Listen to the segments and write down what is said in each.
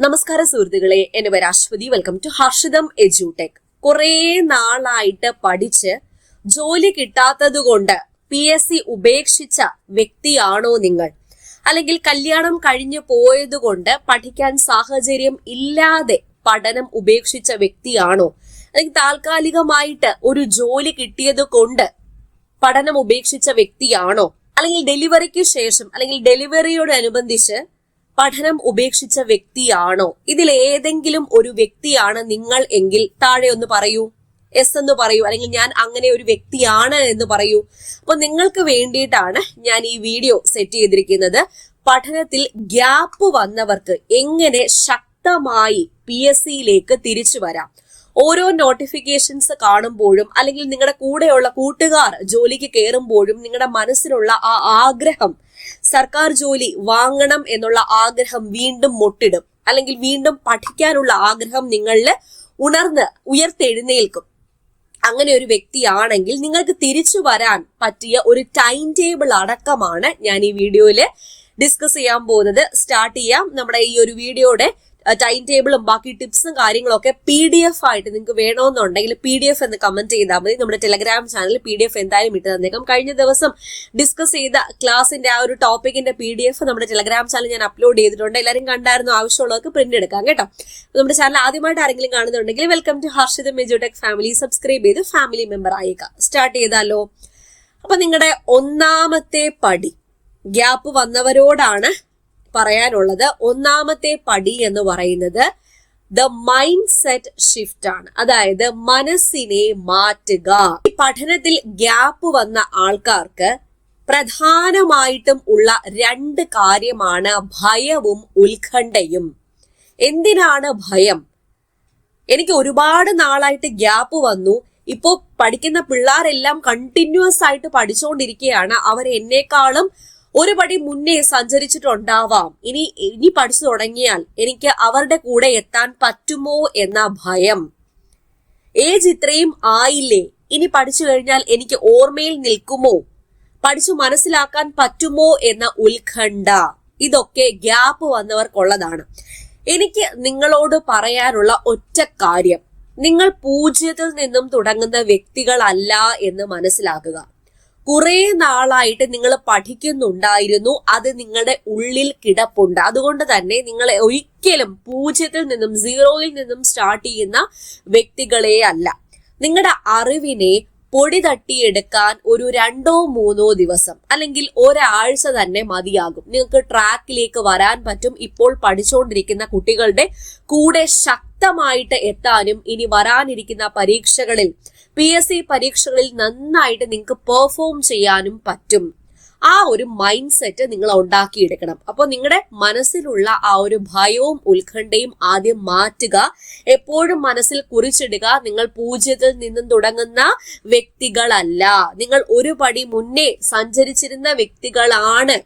നമസ്കാരം സുഹൃത്തുക്കളെ, എന്റെ പേര് Aswathi. Welcome to Harshitham edutech. കുറെ നാളായിട്ട് പഠിച്ച് ജോലി കിട്ടാത്തത് കൊണ്ട് PSC ഉപേക്ഷിച്ച വ്യക്തിയാണോ നിങ്ങൾ? അല്ലെങ്കിൽ കല്യാണം കഴിഞ്ഞു പോയത് കൊണ്ട് പഠിക്കാൻ സാഹചര്യം ഇല്ലാതെ പഠനം ഉപേക്ഷിച്ച വ്യക്തിയാണോ? അല്ലെങ്കിൽ താൽക്കാലികമായിട്ട് ഒരു ജോലി കിട്ടിയത് കൊണ്ട് പഠനം ഉപേക്ഷിച്ച വ്യക്തിയാണോ? അല്ലെങ്കിൽ ഡെലിവറിക്ക് ശേഷം അല്ലെങ്കിൽ ഡെലിവറിയോടനുബന്ധിച്ച് പഠനം ഉപേക്ഷിച്ച വ്യക്തിയാണോ? ഇതിൽ ഏതെങ്കിലും ഒരു വ്യക്തിയാണ് നിങ്ങൾ എങ്കിൽ താഴെ ഒന്ന് പറയൂ, എസ് എന്ന് പറയൂ, അല്ലെങ്കിൽ ഞാൻ അങ്ങനെ ഒരു വ്യക്തിയാണ് എന്ന് പറയൂ. അപ്പൊ നിങ്ങൾക്ക് വേണ്ടിയിട്ടാണ് ഞാൻ ഈ വീഡിയോ സെറ്റ് ചെയ്തിരിക്കുന്നത്. പഠനത്തിൽ ഗ്യാപ്പ് വന്നവർക്ക് എങ്ങനെ ശക്തമായി PSCയിലേക്ക് തിരിച്ചു വരാം. ഓരോ നോട്ടിഫിക്കേഷൻസ് കാണുമ്പോഴും അല്ലെങ്കിൽ നിങ്ങളുടെ കൂടെയുള്ള കൂട്ടുകാർ ജോലിക്ക് കയറുമ്പോഴും നിങ്ങളുടെ മനസ്സിലുള്ള ആ ആഗ്രഹം, സർക്കാർ ജോലി വാങ്ങണം എന്നുള്ള ആഗ്രഹം വീണ്ടും മുട്ടിടും. അല്ലെങ്കിൽ വീണ്ടും പഠിക്കാനുള്ള ആഗ്രഹം നിങ്ങളിൽ ഉയർത്തെഴുന്നേൽക്കും. അങ്ങനെ ഒരു വ്യക്തിയാണെങ്കിൽ നിങ്ങൾക്ക് തിരിച്ചു വരാൻ പറ്റിയ ഒരു ടൈം ടേബിൾ അടക്കമാണ് ഞാൻ ഈ വീഡിയോയിൽ ഡിസ്കസ് ചെയ്യാൻ പോകുന്നത്. സ്റ്റാർട്ട് ചെയ്യാം. നമ്മുടെ ഈ ഒരു വീഡിയോയുടെ ടൈം ടേബിളും ബാക്കി ടിപ്സും കാര്യങ്ങളൊക്കെ PDF ആയിട്ട് നിങ്ങൾക്ക് വേണമെന്നുണ്ടെങ്കിൽ PDF എന്ന് കമന്റ് ചെയ്താൽ മതി. നമ്മുടെ ടെലഗ്രാം ചാനലിൽ PDF എന്തായാലും ഇട്ട് തന്നേക്കാം. കഴിഞ്ഞ ദിവസം ഡിസ്കസ് ചെയ്ത ക്ലാസിന്റെ ആ ഒരു ടോപ്പിക്കിന്റെ PDF നമ്മുടെ ടെലഗ്രാം ചാനൽ ഞാൻ അപ്ലോഡ് ചെയ്തിട്ടുണ്ട്. എല്ലാവരും കണ്ടായിരുന്നു. ആവശ്യമുള്ളവർക്ക് പ്രിന്റ് എടുക്കാം കേട്ടോ. നമ്മുടെ ചാനൽ ആദ്യമായിട്ട് ആരെങ്കിലും കാണുന്നുണ്ടെങ്കിൽ welcome to Harshitham edutech family. Subscribe ചെയ്ത് ഫാമിലി മെമ്പർ ആയേക്കാം. സ്റ്റാർട്ട് ചെയ്താലോ? അപ്പൊ നിങ്ങളുടെ ഒന്നാമത്തെ പടി ഗ്യാപ്പ് വന്നവരോടാണ് പറയാനുള്ളത്. ഒന്നാമത്തെ പടി എന്ന് പറയുന്നത് ദ മൈൻഡ് സെറ്റ് ഷിഫ്റ്റ് ആണ്. അതായത് മനസ്സിനെ മാറ്റുക. ഈ പഠനത്തിൽ ഗ്യാപ്പ് വന്ന ആൾക്കാർക്ക് പ്രധാനമായിട്ടും ഉള്ള രണ്ട് കാര്യമാണ് ഭയവും ഉത്കണ്ഠയും. എന്തിനാണ് ഭയം? എനിക്ക് ഒരുപാട് നാളായിട്ട് ഗ്യാപ്പ് വന്നു. ഇപ്പോ പഠിക്കുന്ന പിള്ളേരെല്ലാം കണ്ടിന്യൂസ് ആയിട്ട് പഠിച്ചുകൊണ്ടിരിക്കുകയാണ്. അവർ എന്നെക്കാളും ഒരു പടി മുന്നേ സഞ്ചരിച്ചിട്ടുണ്ടാവാം. ഇനി പഠിച്ചു തുടങ്ങിയാൽ എനിക്ക് അവരുടെ കൂടെ എത്താൻ പറ്റുമോ എന്ന ഭയം. ഏജ് ഇത്രയും ആയില്ലേ, ഇനി പഠിച്ചു കഴിഞ്ഞാൽ എനിക്ക് ഓർമ്മയിൽ നിൽക്കുമോ, പഠിച്ചു മനസ്സിലാക്കാൻ പറ്റുമോ എന്ന ഉത്കണ്ഠ. ഇതൊക്കെ ഗ്യാപ്പ് വന്നവർക്കുള്ളതാണ്. എനിക്ക് നിങ്ങളോട് പറയാനുള്ള ഒറ്റ കാര്യം, നിങ്ങൾ 0 നിന്നും തുടങ്ങുന്ന വ്യക്തികളല്ല എന്ന് മനസ്സിലാക്കുക. കുറെ നാളായിട്ട് നിങ്ങൾ പഠിക്കുന്നുണ്ടായിരുന്നു, അത് നിങ്ങളുടെ ഉള്ളിൽ കിടപ്പുണ്ട്. അതുകൊണ്ട് തന്നെ നിങ്ങളെ ഒരിക്കലും 0 നിന്നും 0 നിന്നും സ്റ്റാർട്ട് ചെയ്യുന്ന വ്യക്തികളെ അല്ല. നിങ്ങളുടെ അറിവിനെ പൊടി തട്ടിയെടുക്കാൻ ഒരു 2-3 ദിവസം അല്ലെങ്കിൽ ഒരാഴ്ച തന്നെ മതിയാകും. നിങ്ങൾക്ക് ട്രാക്കിലേക്ക് വരാൻ പറ്റും. ഇപ്പോൾ പഠിച്ചുകൊണ്ടിരിക്കുന്ന കുട്ടികളുടെ കൂടെ ശക്തമായിട്ട് എത്താനും ഇനി വരാനിരിക്കുന്ന പരീക്ഷകളിൽ PSC പരീക്ഷകളിൽ നന്നായിട്ട് നിങ്ങൾക്ക് പെർഫോം ചെയ്യാനും പറ്റും. ആ ഒരു മൈൻഡ് സെറ്റ് നിങ്ങൾ ഉണ്ടാക്കിയെടുക്കണം. അപ്പോൾ നിങ്ങളുടെ മനസ്സിലുള്ള ആ ഒരു ഭയവും ഉത്കണ്ഠയും ആദ്യം മാറ്റുക. എപ്പോഴും മനസ്സിൽ കുറിച്ചിടുക, നിങ്ങൾ 0 നിന്നും തുടങ്ങുന്ന വ്യക്തികളല്ല, നിങ്ങൾ ഒരു പടി മുന്നേ സഞ്ചരിച്ചിരുന്ന വ്യക്തികളാണ്.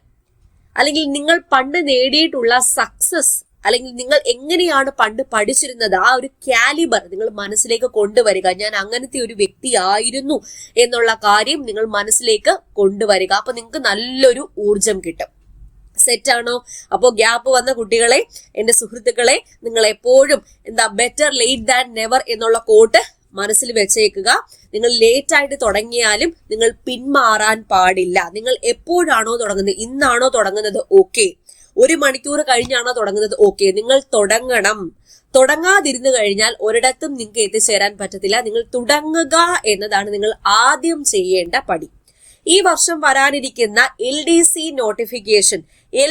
അല്ലെങ്കിൽ നിങ്ങൾ പണ്ട് നേടിയിട്ടുള്ള സക്സസ്, അല്ലെങ്കിൽ നിങ്ങൾ എങ്ങനെയാണ് പണ്ട് പഠിച്ചിരുന്നത്, ആ ഒരു കാലിബർ നിങ്ങൾ മനസ്സിലേക്ക് കൊണ്ടുവരിക. ഞാൻ അങ്ങനത്തെ ഒരു വ്യക്തിയായിരുന്നു എന്നുള്ള കാര്യം നിങ്ങൾ മനസ്സിലേക്ക് കൊണ്ടുവരിക. അപ്പൊ നിങ്ങൾക്ക് നല്ലൊരു ഊർജം കിട്ടും. സെറ്റാണോ? അപ്പോൾ ഗ്യാപ്പ് വന്ന കുട്ടികളെ, എന്റെ സുഹൃത്തുക്കളെ, നിങ്ങൾ എപ്പോഴും ബെറ്റർ ലേറ്റ് ദാൻ നെവർ എന്നുള്ള കോട്ട് മനസ്സിൽ വെച്ചേക്കുക. നിങ്ങൾ ലേറ്റ് ആയിട്ട് തുടങ്ങിയാലും നിങ്ങൾ പിന്മാറാൻ പാടില്ല. നിങ്ങൾ എപ്പോഴാണോ തുടങ്ങുന്നത്, ഇന്നാണോ തുടങ്ങുന്നത്, ഓക്കെ. 1 മണിക്കൂർ കഴിഞ്ഞാണോ തുടങ്ങുന്നത്, ഓക്കെ. നിങ്ങൾ തുടങ്ങണം. തുടങ്ങാതിരുന്നു കഴിഞ്ഞാൽ ഒരിടത്തും നിങ്ങൾക്ക് എത്തിച്ചേരാൻ പറ്റത്തില്ല. നിങ്ങൾ തുടങ്ങുക എന്നതാണ് നിങ്ങൾ ആദ്യം ചെയ്യേണ്ട പടി. ഈ വർഷം വരാനിരിക്കുന്ന LDC നോട്ടിഫിക്കേഷൻ,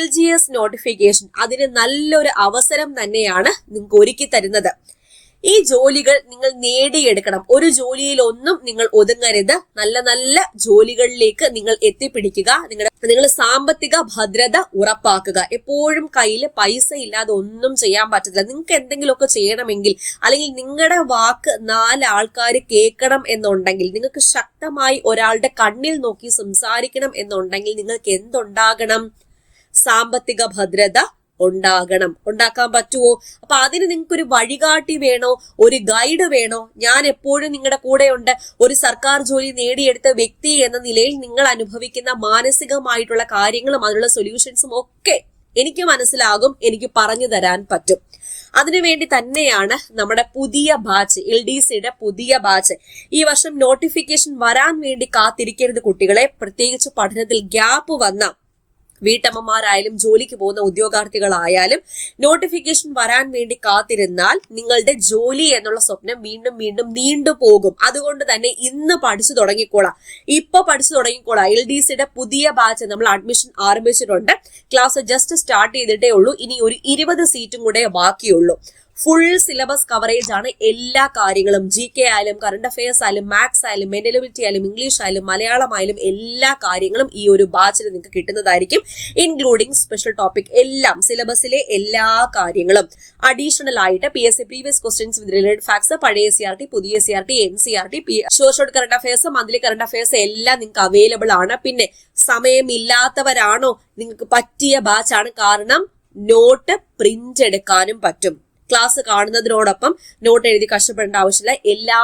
LGS നോട്ടിഫിക്കേഷൻ, അതിന് നല്ലൊരു അവസരം തന്നെയാണ് നിങ്ങൾക്ക് ഒരുക്കി തരുന്നത്. ഈ ജോലികൾ നിങ്ങൾ നേടിയെടുക്കണം. ഒരു ജോലിയിൽ ഒന്നും നിങ്ങൾ ഒതുങ്ങരുത്. നല്ല നല്ല ജോലികളിലേക്ക് നിങ്ങൾ എത്തിപ്പിടിക്കുക. നിങ്ങൾ സാമ്പത്തിക ഭദ്രത ഉറപ്പാക്കുക. എപ്പോഴും കയ്യിൽ പൈസ ഇല്ലാതെ ഒന്നും ചെയ്യാൻ പറ്റത്തില്ല. നിങ്ങൾക്ക് എന്തെങ്കിലുമൊക്കെ ചെയ്യണമെങ്കിൽ, അല്ലെങ്കിൽ നിങ്ങളുടെ വാക്ക് 4 ആൾക്കാർ കേൾക്കണം എന്നുണ്ടെങ്കിൽ, നിങ്ങൾക്ക് ശക്തമായി ഒരാളുടെ കണ്ണിൽ നോക്കി സംസാരിക്കണം എന്നുണ്ടെങ്കിൽ നിങ്ങൾക്ക് എന്തുണ്ടാകണം? സാമ്പത്തിക ഭദ്രത ഉണ്ടാകണം. ഉണ്ടാക്കാൻ പറ്റുമോ? അപ്പൊ അതിന് നിങ്ങൾക്ക് ഒരു വഴികാട്ടി വേണോ, ഒരു ഗൈഡ് വേണോ? ഞാൻ എപ്പോഴും നിങ്ങളുടെ കൂടെ ഉണ്ട്. ഒരു സർക്കാർ ജോലി നേടിയെടുത്ത വ്യക്തി എന്ന നിലയിൽ നിങ്ങൾ അനുഭവിക്കുന്ന മാനസികമായിട്ടുള്ള കാര്യങ്ങളും അതിനുള്ള സൊല്യൂഷൻസും ഒക്കെ എനിക്ക് മനസ്സിലാകും, എനിക്ക് പറഞ്ഞു തരാൻ പറ്റും. അതിനുവേണ്ടി തന്നെയാണ് നമ്മുടെ പുതിയ ബാച്ച്, LDCയുടെ പുതിയ ബാച്ച്. ഈ വർഷം നോട്ടിഫിക്കേഷൻ വരാൻ വേണ്ടി കാത്തിരിക്കരുത് കുട്ടികളെ. പ്രത്യേകിച്ച് പഠനത്തിൽ ഗ്യാപ്പ് വന്ന വീട്ടമ്മമാരായാലും ജോലിക്ക് പോകുന്ന ഉദ്യോഗാർത്ഥികളായാലും നോട്ടിഫിക്കേഷൻ വരാൻ വേണ്ടി കാത്തിരുന്നാൽ നിങ്ങളുടെ ജോലി എന്നുള്ള സ്വപ്നം വീണ്ടും വീണ്ടും നീണ്ടുപോകും. അതുകൊണ്ട് തന്നെ ഇന്ന് പഠിച്ചു തുടങ്ങിക്കോളാം, ഇപ്പൊ പഠിച്ചു തുടങ്ങിക്കോളാം. LDCയുടെ പുതിയ ബാച്ച് നമ്മൾ അഡ്മിഷൻ ആരംഭിച്ചിട്ടുണ്ട്. ക്ലാസ് ജസ്റ്റ് സ്റ്റാർട്ട് ചെയ്തിട്ടേ ഉള്ളൂ. ഇനി ഒരു 20 സീറ്റും കൂടെ ബാക്കിയുള്ളൂ. ഫുൾ സിലബസ് കവറേജ് ആണ് എല്ലാ കാര്യങ്ങളും. GK ആയാലും കറണ്ട് അഫയേഴ്സ് ആയാലും മാത്സ് ആയാലും മെന്റലിബിലിറ്റി ആയാലും ഇംഗ്ലീഷ് ആയാലും മലയാളം ആയാലും എല്ലാ കാര്യങ്ങളും ഈ ഒരു ബാച്ചിൽ നിങ്ങൾക്ക് കിട്ടുന്നതായിരിക്കും. ഇൻക്ലൂഡിംഗ് സ്പെഷ്യൽ ടോപ്പിക് എല്ലാം, സിലബസിലെ എല്ലാ കാര്യങ്ങളും. അഡീഷണൽ ആയിട്ട് PSC previous questions with related facts, പഴയ CRT, പുതിയ CRT, NCERT, short current affairs, monthly current affairs എല്ലാം നിങ്ങൾക്ക് അവൈലബിൾ ആണ്. പിന്നെ സമയമില്ലാത്തവരാണോ, നിങ്ങൾക്ക് പറ്റിയ ബാച്ചാണ്. കാരണം നോട്ട് പ്രിന്റ് എടുക്കാനും പറ്റും. ക്ലാസ് കാണുന്നതിനോടൊപ്പം നോട്ട് എഴുതി കഷ്ടപ്പെടേണ്ട ആവശ്യമില്ല. എല്ലാ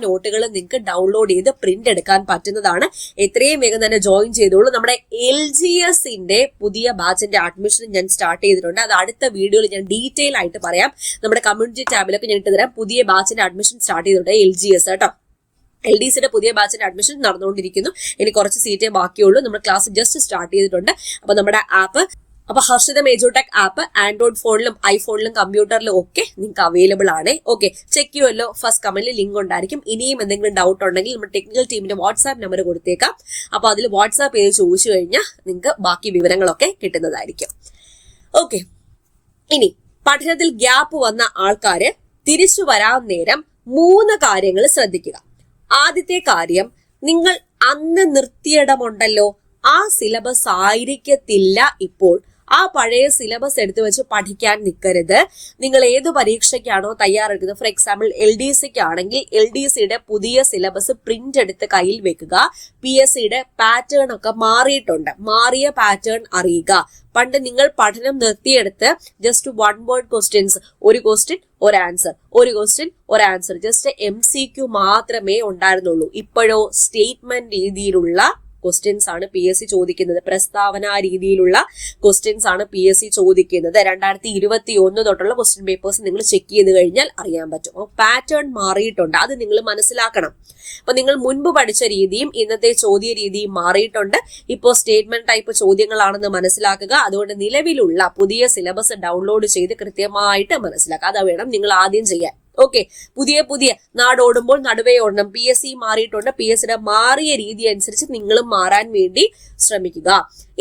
നോട്ടുകളും നിങ്ങൾക്ക് ഡൗൺലോഡ് ചെയ്ത് പ്രിന്റ് എടുക്കാൻ പറ്റുന്നതാണ്. എത്രയും വേഗം തന്നെ ജോയിൻ ചെയ്തോളൂ. നമ്മുടെ LGSന്റെ പുതിയ ബാച്ചിന്റെ അഡ്മിഷൻ ഞാൻ സ്റ്റാർട്ട് ചെയ്തിട്ടുണ്ട്. അത് അടുത്ത വീഡിയോയിൽ ഞാൻ ഡീറ്റെയിൽ ആയിട്ട് പറയാം. നമ്മുടെ കമ്മ്യൂണിറ്റി ടാബിലൊക്കെ ഞാൻ ഇട്ട് തരാം. പുതിയ ബാച്ചിന്റെ അഡ്മിഷൻ സ്റ്റാർട്ട് ചെയ്തിട്ടുണ്ട് LGS കേട്ടോ. LDCയുടെ പുതിയ ബാച്ചിന്റെ അഡ്മിഷൻ നടന്നുകൊണ്ടിരിക്കുന്നു. ഇനി കുറച്ച് സീറ്റേ ബാക്കിയുള്ളൂ. നമ്മുടെ ക്ലാസ് ജസ്റ്റ് സ്റ്റാർട്ട് ചെയ്തിട്ടുണ്ട്. അപ്പൊ നമ്മുടെ ആപ്പ്, അപ്പൊ ഹർഷിത എജുടെക് ആപ്പ് ആൻഡ്രോയിഡ് ഫോണിലും ഐഫോണിലും കമ്പ്യൂട്ടറിലും ഒക്കെ നിങ്ങൾക്ക് അവൈലബിൾ ആണ്. ഓക്കെ, ചെക്ക് ചെയ്യുമല്ലോ. ഫസ്റ്റ് കമന്റിൽ ലിങ്ക് ഉണ്ടായിരിക്കും. ഇനിയും എന്തെങ്കിലും ഡൗട്ട് ഉണ്ടെങ്കിൽ നമ്മുടെ ടെക്നിക്കൽ ടീമിന്റെ വാട്സാപ്പ് നമ്പർ കൊടുത്തേക്കാം. അപ്പൊ അതിൽ വാട്സാപ്പ് ചെയ്ത് ചോദിച്ചു കഴിഞ്ഞാൽ നിങ്ങൾക്ക് ബാക്കി വിവരങ്ങളൊക്കെ കിട്ടുന്നതായിരിക്കും. ഓക്കെ, ഇനി പഠനത്തിൽ ഗ്യാപ്പ് വന്ന ആൾക്കാര് തിരിച്ചു വരാൻ നേരം 3 കാര്യങ്ങൾ ശ്രദ്ധിക്കുക. ആദ്യത്തെ കാര്യം, നിങ്ങൾ അന്ന് നിർത്തിയിടമുണ്ടല്ലോ, ആ സിലബസ് ആയിരിക്കത്തില്ല ഇപ്പോൾ. ആ പഴയ സിലബസ് എടുത്തു വെച്ച് പഠിക്കാൻ നിൽക്കരുത്. നിങ്ങൾ ഏത് പരീക്ഷയ്ക്കാണോ തയ്യാറെടുക്കുന്നത്, ഫോർ എക്സാമ്പിൾ LDCക്ക് ആണെങ്കിൽ LDCയുടെ പുതിയ സിലബസ് പ്രിന്റ് എടുത്ത് കയ്യിൽ വെക്കുക. PSCയുടെ പാറ്റേൺ ഒക്കെ മാറിയിട്ടുണ്ട്. മാറിയ പാറ്റേൺ അറിയുക. പണ്ട് നിങ്ങൾ പഠനം നിർത്തിയെടുത്ത് ജസ്റ്റ് 1 വേർഡ് ക്വസ്റ്റ്യൻസ്, ഒരു ക്വസ്റ്റ്യൻ ഒരു ആൻസർ, ഒരു ക്വസ്റ്റ്യൻ ഒരു ആൻസർ, ജസ്റ്റ് MCQ മാത്രമേ ഉണ്ടായിരുന്നുള്ളൂ. ഇപ്പോഴോ സ്റ്റേറ്റ്മെന്റ് രീതിയിലുള്ള ക്വസ്റ്റ്യൻസ് ആണ് PSC ചോദിക്കുന്നത്. പ്രസ്താവന രീതിയിലുള്ള ക്വസ്റ്റ്യൻസ് ആണ് PSC ചോദിക്കുന്നത്. 2021 തൊട്ടുള്ള ക്വസ്റ്റ്യൻ പേപ്പേഴ്സ് നിങ്ങൾ ചെക്ക് ചെയ്ത് കഴിഞ്ഞാൽ അറിയാൻ പറ്റും. അപ്പോൾ പാറ്റേൺ മാറിയിട്ടുണ്ട്, അത് നിങ്ങൾ മനസ്സിലാക്കണം. അപ്പൊ നിങ്ങൾ മുൻപ് പഠിച്ച രീതിയും ഇന്നത്തെ ചോദ്യ രീതിയും മാറിയിട്ടുണ്ട്. ഇപ്പോൾ സ്റ്റേറ്റ്മെന്റ് ടൈപ്പ് ചോദ്യങ്ങളാണെന്ന് മനസ്സിലാക്കുക. അതുകൊണ്ട് നിലവിലുള്ള പുതിയ സിലബസ് ഡൗൺലോഡ് ചെയ്ത് കൃത്യമായിട്ട് മനസ്സിലാക്കുക. അത് വേണം നിങ്ങൾ ആദ്യം ചെയ്യാൻ. ഓക്കെ, പുതിയ നാടോടുമ്പോൾ നടുവേ ഓടണം. PSC മാറിയിട്ടുണ്ട്. PSCയുടെ മാറിയ രീതി അനുസരിച്ച് നിങ്ങളും മാറാൻ വേണ്ടി ശ്രമിക്കുക.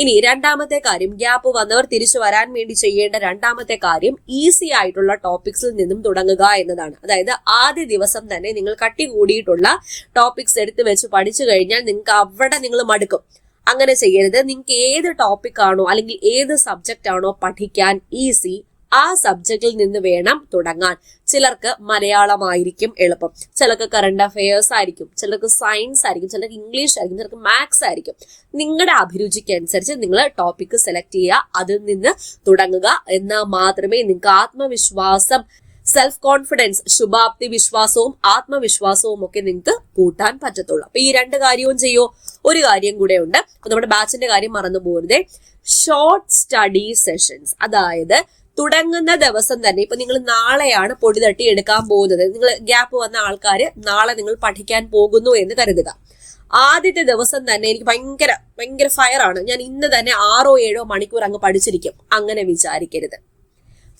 ഇനി രണ്ടാമത്തെ കാര്യം, ഗ്യാപ്പ് വന്നവർ തിരിച്ചു വരാൻ വേണ്ടി ചെയ്യേണ്ട രണ്ടാമത്തെ കാര്യം ഈസി ആയിട്ടുള്ള ടോപ്പിക്സിൽ നിന്നും തുടങ്ങുക എന്നതാണ്. അതായത് ആദ്യ ദിവസം തന്നെ നിങ്ങൾ കട്ടി കൂടിയിട്ടുള്ള ടോപ്പിക്സ് എടുത്ത് വെച്ച് പഠിച്ചു കഴിഞ്ഞാൽ നിങ്ങൾക്ക് അവിടെ നിങ്ങൾ മടുക്കും. അങ്ങനെ ചെയ്യരുത്. നിങ്ങൾക്ക് ഏത് ടോപ്പിക് ആണോ അല്ലെങ്കിൽ ഏത് സബ്ജക്റ്റ് ആണോ പഠിക്കാൻ ഈസി, ആ സബ്ജക്റ്റിൽ നിന്ന് വേണം തുടങ്ങാൻ. ചിലർക്ക് മലയാളമായിരിക്കും എളുപ്പം, ചിലർക്ക് കറണ്ട് അഫയേഴ്സ് ആയിരിക്കും, ചിലർക്ക് സയൻസ് ആയിരിക്കും, ചിലർക്ക് ഇംഗ്ലീഷ് ആയിരിക്കും, ചിലർക്ക് മാത്സ് ആയിരിക്കും. നിങ്ങളുടെ അഭിരുചിക്ക് അനുസരിച്ച് നിങ്ങൾ ടോപ്പിക് സെലക്ട് ചെയ്യുക, അതിൽ നിന്ന് തുടങ്ങുക. എന്നാൽ മാത്രമേ നിങ്ങൾക്ക് ആത്മവിശ്വാസം, സെൽഫ് കോൺഫിഡൻസ്, ശുഭാപ്തി വിശ്വാസവും ആത്മവിശ്വാസവും ഒക്കെ നിങ്ങൾക്ക് കൂട്ടാൻ പറ്റത്തുള്ളൂ. അപ്പൊ ഈ 2 കാര്യവും ചെയ്യോ. ഒരു കാര്യം കൂടെ ഉണ്ട്, നമ്മുടെ ബാച്ചിന്റെ കാര്യം മറന്നു പോകരുതേ. ഷോർട്ട് സ്റ്റഡി സെഷൻസ്, അതായത് തുടങ്ങുന്ന ദിവസം തന്നെ, ഇപ്പൊ നിങ്ങൾ നാളെയാണ് പൊടി തട്ടി എടുക്കാൻ പോകുന്നത്, നിങ്ങൾ ഗ്യാപ്പ് വന്ന ആൾക്കാർ നാളെ നിങ്ങൾ പഠിക്കാൻ പോകുന്നു എന്ന് കരുതുക. ആദ്യത്തെ ദിവസം തന്നെ എനിക്ക് ഭയങ്കര ഫയറാണ്, ഞാൻ ഇന്ന് തന്നെ 6 or 7 മണിക്കൂർ അങ്ങ് പഠിച്ചിരിക്കും, അങ്ങനെ വിചാരിക്കരുത്.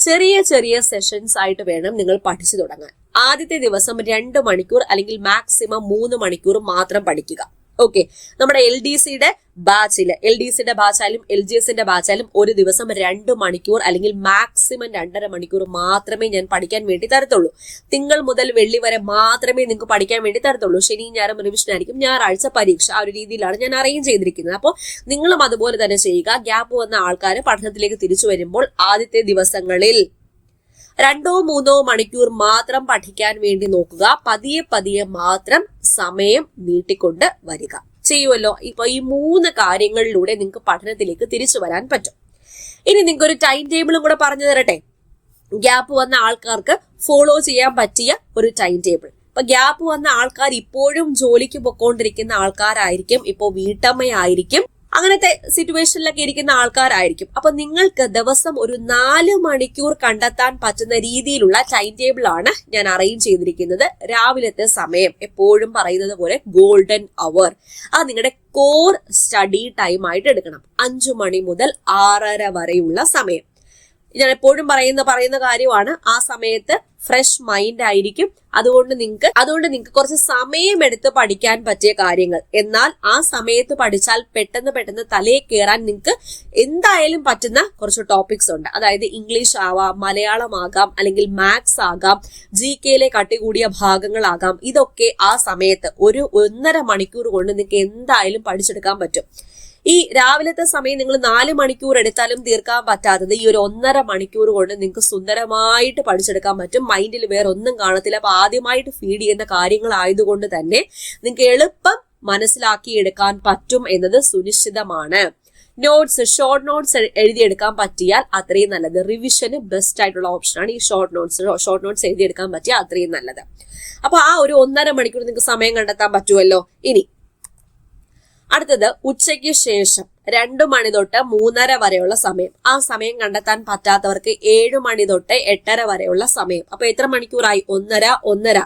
ചെറിയ സെഷൻസ് ആയിട്ട് വേണം നിങ്ങൾ പഠിച്ചു തുടങ്ങാൻ. ആദ്യത്തെ ദിവസം 2 മണിക്കൂർ അല്ലെങ്കിൽ മാക്സിമം 3 മണിക്കൂർ മാത്രം പഠിക്കുക. ഓക്കെ, നമ്മുടെ LDCയുടെ ബാച്ചായാലും LGSന്റെ ബാച്ചായാലും ഒരു ദിവസം 2 മണിക്കൂർ അല്ലെങ്കിൽ മാക്സിമം 2.5 മണിക്കൂർ മാത്രമേ ഞാൻ പഠിക്കാൻ വേണ്ടി തരത്തുള്ളൂ. തിങ്കൾ മുതൽ വെള്ളി വരെ മാത്രമേ നിങ്ങൾക്ക് പഠിക്കാൻ വേണ്ടി തരത്തുള്ളൂ. ശനി ഞായറും റിവിഷൻ ആയിരിക്കും, ഞായറാഴ്ച പരീക്ഷ. ആ ഒരു രീതിയിലാണ് ഞാൻ അറേഞ്ച് ചെയ്തിരിക്കുന്നത്. അപ്പോൾ നിങ്ങളും അതുപോലെ തന്നെ ചെയ്യുക. ഗ്യാപ്പ് വന്ന ആൾക്കാർ പഠനത്തിലേക്ക് തിരിച്ചു വരുമ്പോൾ ആദ്യത്തെ ദിവസങ്ങളിൽ 2 or 3 മണിക്കൂർ മാത്രം പഠിക്കാൻ വേണ്ടി നോക്കുക. പതിയെ മാത്രം സമയം നീട്ടിക്കൊണ്ട് വരിക. ചെയ്യുമല്ലോ. ഇപ്പൊ ഈ 3 കാര്യങ്ങളിലൂടെ നിങ്ങൾക്ക് പഠനത്തിലേക്ക് തിരിച്ചു വരാൻ പറ്റും. ഇനി നിങ്ങൾക്ക് ഒരു ടൈം ടേബിളും കൂടെ പറഞ്ഞു തരട്ടെ. ഗ്യാപ്പ് വന്ന ആൾക്കാർക്ക് ഫോളോ ചെയ്യാൻ പറ്റിയ ഒരു ടൈം ടേബിൾ. ഇപ്പൊ ഗ്യാപ്പ് വന്ന ആൾക്കാർ ഇപ്പോഴും ജോലിക്ക് പൊക്കോണ്ടിരിക്കുന്ന ആൾക്കാരായിരിക്കും, ഇപ്പോ വീട്ടമ്മയായിരിക്കും, അങ്ങനത്തെ സിറ്റുവേഷനിലൊക്കെ ഇരിക്കുന്ന ആൾക്കാരായിരിക്കും. അപ്പൊ നിങ്ങൾക്ക് ദിവസം ഒരു 4 മണിക്കൂർ കണ്ടെത്താൻ പറ്റുന്ന രീതിയിലുള്ള ടൈം ടേബിൾ ആണ് ഞാൻ അറേഞ്ച് ചെയ്തിരിക്കുന്നത്. രാവിലത്തെ സമയം എപ്പോഴും പറയുന്നത് പോലെ ഗോൾഡൻ അവർ, അത് നിങ്ങളുടെ കോർ സ്റ്റഡി ടൈം ആയിട്ട് എടുക്കണം. 5 മണി മുതൽ 6:30 വരെയുള്ള സമയം. ഞാൻ എപ്പോഴും പറയുന്ന കാര്യമാണ്. ആ സമയത്ത് ഫ്രഷ് മൈൻഡ് ആയിരിക്കും. അതുകൊണ്ട് നിങ്ങൾക്ക് കുറച്ച് സമയമെടുത്ത് പഠിക്കാൻ പറ്റിയ കാര്യങ്ങൾ, എന്നാൽ ആ സമയത്ത് പഠിച്ചാൽ പെട്ടെന്ന് തലയിൽ കയറാൻ നിങ്ങൾക്ക് എന്തായാലും പറ്റുന്ന കുറച്ച് ടോപ്പിക്സ് ഉണ്ട്. അതായത് ഇംഗ്ലീഷ് ആവാം, മലയാളം ആകാം, അല്ലെങ്കിൽ മാത്സ് ആകാം, GK കട്ടി കൂടിയ ഭാഗങ്ങളാകാം. ഇതൊക്കെ ആ സമയത്ത് ഒരു 1.5 മണിക്കൂർ കൊണ്ട് നിങ്ങൾക്ക് എന്തായാലും പഠിച്ചെടുക്കാൻ പറ്റും. ഈ രാവിലത്തെ സമയം നിങ്ങൾ 4 മണിക്കൂർ എടുത്താലും തീർക്കാൻ പറ്റാത്തത് ഈ ഒരു 1.5 മണിക്കൂർ കൊണ്ട് നിങ്ങൾക്ക് സുന്ദരമായിട്ട് പഠിച്ചെടുക്കാൻ പറ്റും. മൈൻഡിൽ വേറെ ഒന്നും കാണത്തില്ല. അപ്പൊ ആദ്യമായിട്ട് ഫീഡ് ചെയ്യുന്ന കാര്യങ്ങളായതുകൊണ്ട് തന്നെ നിങ്ങൾക്ക് എളുപ്പം മനസ്സിലാക്കിയെടുക്കാൻ പറ്റും എന്നത് സുനിശ്ചിതമാണ്. ഷോർട്ട് നോട്ട്സ് എഴുതിയെടുക്കാൻ പറ്റിയാൽ അത്രയും നല്ലത്. റിവിഷന് ബെസ്റ്റ് ആയിട്ടുള്ള ഓപ്ഷനാണ് ഈ ഷോർട്ട് നോട്ട്സ് എഴുതിയെടുക്കാൻ പറ്റിയാൽ അത്രയും നല്ലത്. അപ്പൊ ആ ഒരു 1.5 മണിക്കൂർ നിങ്ങൾക്ക് സമയം കണ്ടെത്താൻ പറ്റുമല്ലോ. ഇനി അടുത്തത് ഉച്ചയ്ക്ക് ശേഷം 2 മണി തൊട്ട് 3:30 വരെയുള്ള സമയം. ആ സമയം കണ്ടെത്താൻ പറ്റാത്തവർക്ക് 7 മണി തൊട്ട് 8:30 വരെയുള്ള സമയം. അപ്പൊ എത്ര മണിക്കൂറായി? 1.5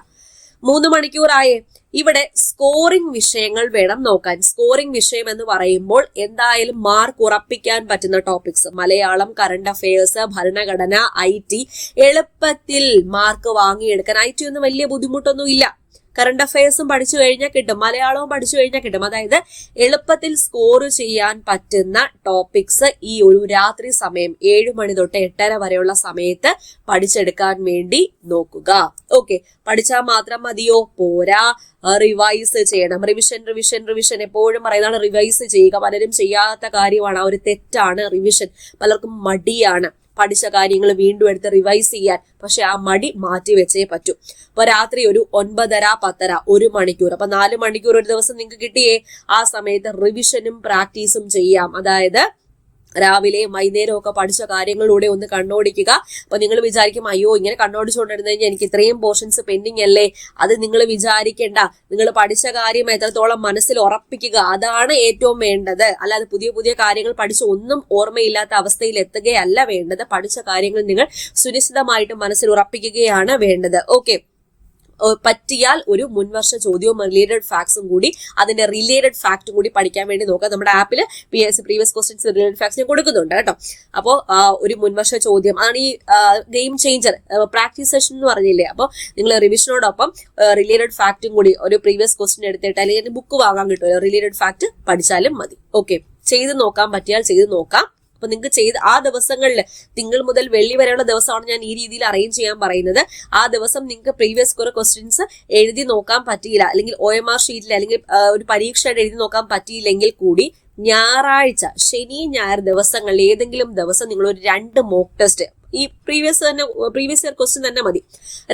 3 മണിക്കൂറായേ. ഇവിടെ സ്കോറിംഗ് വിഷയങ്ങൾ വേണം നോക്കാൻ. സ്കോറിംഗ് വിഷയം എന്ന് പറയുമ്പോൾ എന്തായാലും മാർക്ക് ഉറപ്പിക്കാൻ പറ്റുന്ന ടോപ്പിക്സ്, മലയാളം, കറണ്ട് അഫയേഴ്സ്, ഭരണഘടന, IT, എളുപ്പത്തിൽ മാർക്ക് വാങ്ങിയെടുക്കാൻ. IT ഒന്നും വലിയ ബുദ്ധിമുട്ടൊന്നും ഇല്ല. കറണ്ട് അഫയേഴ്സും പഠിച്ചു കഴിഞ്ഞാൽ കിട്ടും, മലയാളവും പഠിച്ചു കഴിഞ്ഞാൽ കിട്ടും. അതായത് എളുപ്പത്തിൽ സ്കോർ ചെയ്യാൻ പറ്റുന്ന ടോപ്പിക്സ് ഈ ഒരു രാത്രി സമയം 7 മണി തൊട്ട് 8:30 വരെയുള്ള സമയത്ത് പഠിച്ചെടുക്കാൻ വേണ്ടി നോക്കുക. ഓക്കെ, പഠിച്ചാൽ മാത്രം മതിയോ? പോരാ, റിവൈസ് ചെയ്യണം. റിവിഷൻ എപ്പോഴും പറയുന്നതാണ് റിവൈസ് ചെയ്യുക. പലരും ചെയ്യാത്ത കാര്യമാണ്, ആ ഒരു തെറ്റാണ് റിവിഷൻ. പലർക്കും മടിയാണ് പഠിച്ച കാര്യങ്ങൾ വീണ്ടും എടുത്ത് റിവൈസ് ചെയ്യാൻ. പക്ഷെ ആ മടി മാറ്റി വെച്ചേ പറ്റൂ. അപ്പൊ രാത്രി ഒരു 9:30, 10:30, 1 മണിക്കൂർ. അപ്പൊ 4 മണിക്കൂർ ഒരു ദിവസം നിങ്ങൾക്ക് കിട്ടിയേ. ആ സമയത്ത് റിവിഷനും പ്രാക്ടീസും ചെയ്യാം. അതായത് രാവിലെയും വൈകുന്നേരവും ഒക്കെ പഠിച്ച കാര്യങ്ങളിലൂടെ ഒന്ന് കണ്ണോടിക്കുക. അപ്പൊ നിങ്ങൾ വിചാരിക്കും, അയ്യോ ഇങ്ങനെ കണ്ണോടിച്ചുകൊണ്ടിരുന്നു കഴിഞ്ഞാൽ എനിക്ക് ഇത്രയും പോർഷൻസ് പെൻഡിങ് അല്ലേ. അത് നിങ്ങൾ വിചാരിക്കേണ്ട. നിങ്ങൾ പഠിച്ച കാര്യം എത്രത്തോളം മനസ്സിൽ ഉറപ്പിക്കുക, അതാണ് ഏറ്റവും വേണ്ടത്. അല്ലാതെ പുതിയ കാര്യങ്ങൾ പഠിച്ച് ഒന്നും ഓർമ്മയില്ലാത്ത അവസ്ഥയിൽ എത്തുകയല്ല വേണ്ടത്. പഠിച്ച കാര്യങ്ങൾ നിങ്ങൾ സുനിശ്ചിതമായിട്ട് മനസ്സിൽ ഉറപ്പിക്കുകയാണ് വേണ്ടത്. ഓക്കെ, പറ്റിയാൽ ഒരു മുൻവർഷ ചോദ്യവും റിലേറ്റഡ് ഫാക്ട്സും കൂടി, അതിന്റെ റിലേറ്റഡ് ഫാക്റ്റും കൂടി പഠിക്കാൻ വേണ്ടി നോക്കാം. നമ്മുടെ ആപ്പിൽ പ്രീവിയസ് ക്വസ്റ്റ്യൻസ് റിലേറ്റഡ് ഫാക്ട്സ് ഞാൻ കൊടുക്കുന്നുണ്ട് കേട്ടോ. അപ്പോൾ ഒരു മുൻവർഷ ചോദ്യം, അതാണ് ഈ ഗെയിം ചേഞ്ചർ പ്രാക്ടീസ് സെഷൻ എന്ന് പറഞ്ഞില്ലേ. അപ്പോൾ നിങ്ങൾ റിവിഷനോടൊപ്പം റിലേറ്റഡ് ഫാക്റ്റും കൂടി ഒരു പ്രീവിയസ് ക്വസ്റ്റ്യൻ എടുത്തിട്ട് അല്ലെങ്കിൽ ബുക്ക് വാങ്ങാൻ കിട്ടുമല്ലോ, റിലേറ്റഡ് ഫാക്ട് പഠിച്ചാലും മതി. ഓക്കെ, ചെയ്ത് നോക്കാൻ പറ്റിയാൽ ചെയ്ത് നോക്കാം. അപ്പൊ നിങ്ങൾക്ക് ആ ദിവസങ്ങളിൽ തിങ്കൾ മുതൽ വെള്ളി വരെയുള്ള ദിവസമാണ് ഞാൻ ഈ രീതിയിൽ അറേഞ്ച് ചെയ്യാൻ പറയുന്നത്. ആ ദിവസം നിങ്ങൾക്ക് പ്രീവിയസ് കുറെ ക്വസ്റ്റ്യൻസ് എഴുതി നോക്കാൻ പറ്റിയില്ല, അല്ലെങ്കിൽ OMR ഷീറ്റിൽ അല്ലെങ്കിൽ ഒരു പരീക്ഷയുടെ എഴുതി നോക്കാൻ പറ്റിയില്ലെങ്കിൽ കൂടി ഞായറാഴ്ച, ശനി ഞായർ ദിവസങ്ങളിൽ ഏതെങ്കിലും ദിവസം നിങ്ങൾ ഒരു 2 മോക്ക് ടെസ്റ്റ്, ഈ പ്രീവിയസ് ഇയർ ക്വസ്റ്റ്യൻ തന്നെ മതി,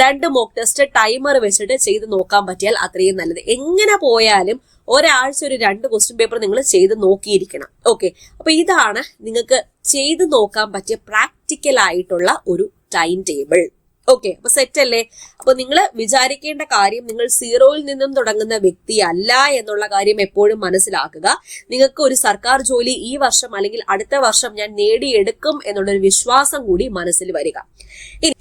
2 മോക്ക് ടെസ്റ്റ് ടൈമർ വെച്ചിട്ട് ചെയ്ത് നോക്കാൻ പറ്റിയാൽ അത്രയും നല്ലത്. എങ്ങനെ പോയാലും ഒരാഴ്ച ഒരു 2 ക്വസ്റ്റ്യൻ പേപ്പർ നിങ്ങൾ ചെയ്ത് നോക്കിയിരിക്കണം. ഓക്കെ, അപ്പൊ ഇതാണ് നിങ്ങൾക്ക് ചെയ്ത് നോക്കാൻ പറ്റിയ പ്രാക്ടിക്കൽ ആയിട്ടുള്ള ഒരു ടൈം ടേബിൾ. ഓക്കെ, അപ്പൊ സെറ്റ് അല്ലേ? അപ്പൊ നിങ്ങൾ വിചാരിക്കേണ്ട കാര്യം, നിങ്ങൾ 0-ൽ നിന്നും തുടങ്ങുന്ന വ്യക്തിയല്ല എന്നുള്ള കാര്യം എപ്പോഴും മനസ്സിലാക്കുക. നിങ്ങൾക്ക് ഒരു സർക്കാർ ജോലി ഈ വർഷം അല്ലെങ്കിൽ അടുത്ത വർഷം ഞാൻ നേടിയെടുക്കും എന്നുള്ളൊരു വിശ്വാസം കൂടി മനസ്സിൽ വരിക.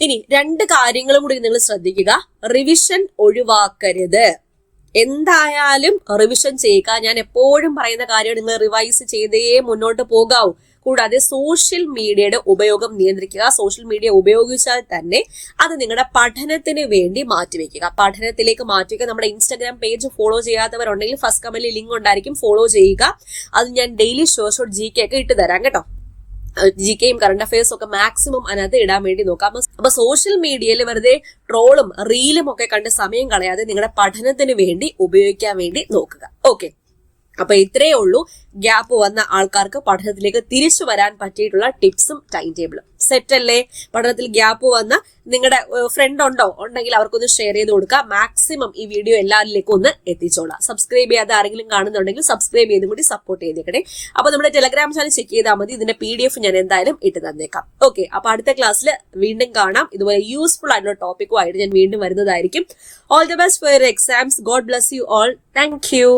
ഇനി 2 കാര്യങ്ങളും കൂടി നിങ്ങൾ ശ്രദ്ധിക്കുക. റിവിഷൻ ഒഴിവാക്കരുത്. എന്തായാലും റിവിഷൻ ചെയ്യുക. ഞാൻ എപ്പോഴും പറയുന്ന കാര്യം, നിങ്ങൾ റിവൈസ് ചെയ്തേ മുന്നോട്ട് പോകാവൂ. കൂടാതെ സോഷ്യൽ മീഡിയയുടെ ഉപയോഗം നിയന്ത്രിക്കുക. സോഷ്യൽ മീഡിയ ഉപയോഗിച്ചാൽ തന്നെ അത് നിങ്ങളുടെ പഠനത്തിന് വേണ്ടി മാറ്റിവെക്കുക. പഠനത്തിലേക്ക് മാറ്റിവെക്കുക. നമ്മുടെ ഇൻസ്റ്റാഗ്രാം പേജ് ഫോളോ ചെയ്യാത്തവരുണ്ടെങ്കിൽ ഫസ്റ്റ് കമന്റിൽ ലിങ്ക് ഉണ്ടായിരിക്കും, ഫോളോ ചെയ്യുക. അത് ഞാൻ ഡെയിലി ഷോർട്ട് GK ഒക്കെ ഇട്ട് തരാം കേട്ടോ. GKയും കറണ്ട് അഫയേഴ്സും ഒക്കെ മാക്സിമം അതിനകത്ത് ഇടാൻ വേണ്ടി നോക്കാം. അപ്പൊ സോഷ്യൽ മീഡിയയിൽ വെറുതെ ട്രോളും റീലും ഒക്കെ കണ്ട് സമയം കളയാതെ നിങ്ങളുടെ പഠനത്തിന് വേണ്ടി ഉപയോഗിക്കാൻ വേണ്ടി നോക്കുക. ഓക്കെ, അപ്പൊ ഇത്രയേ ഉള്ളൂ. ഗ്യാപ്പ് വന്ന ആൾക്കാർക്ക് പഠനത്തിലേക്ക് തിരിച്ചു വരാൻ പറ്റിയിട്ടുള്ള ടിപ്സും ടൈം ടേബിളും. സെറ്റ് അല്ലേ? പഠനത്തിൽ ഗ്യാപ്പ് വന്ന നിങ്ങളുടെ ഫ്രണ്ട് ഉണ്ടെങ്കിൽ അവർക്കൊന്ന് ഷെയർ ചെയ്ത് കൊടുക്കുക. മാക്സിമം ഈ വീഡിയോ എല്ലാവരിലേക്കും ഒന്ന് എത്തിച്ചോളാം. സബ്സ്ക്രൈബ് ചെയ്യാതെ ആരെങ്കിലും കാണുന്നുണ്ടെങ്കിൽ സബ്സ്ക്രൈബ് ചെയ്തും കൂടി സപ്പോർട്ട് ചെയ്തേക്കണേ. അപ്പൊ നമ്മുടെ ടെലഗ്രാം ചാനൽ ചെക്ക് ചെയ്താൽ മതി. ഇതിന്റെ PDF ഞാൻ എന്തായാലും ഇട്ട് തന്നേക്കാം. ഓക്കെ, അപ്പൊ അടുത്ത ക്ലാസ്സിൽ വീണ്ടും കാണാം. ഇതുപോലെ യൂസ്ഫുൾ ആയിട്ടുള്ള ടോപ്പിക്കുമായിട്ട് ഞാൻ വീണ്ടും വരുന്നതായിരിക്കും. All the best for your exams. God bless you all. Thank you.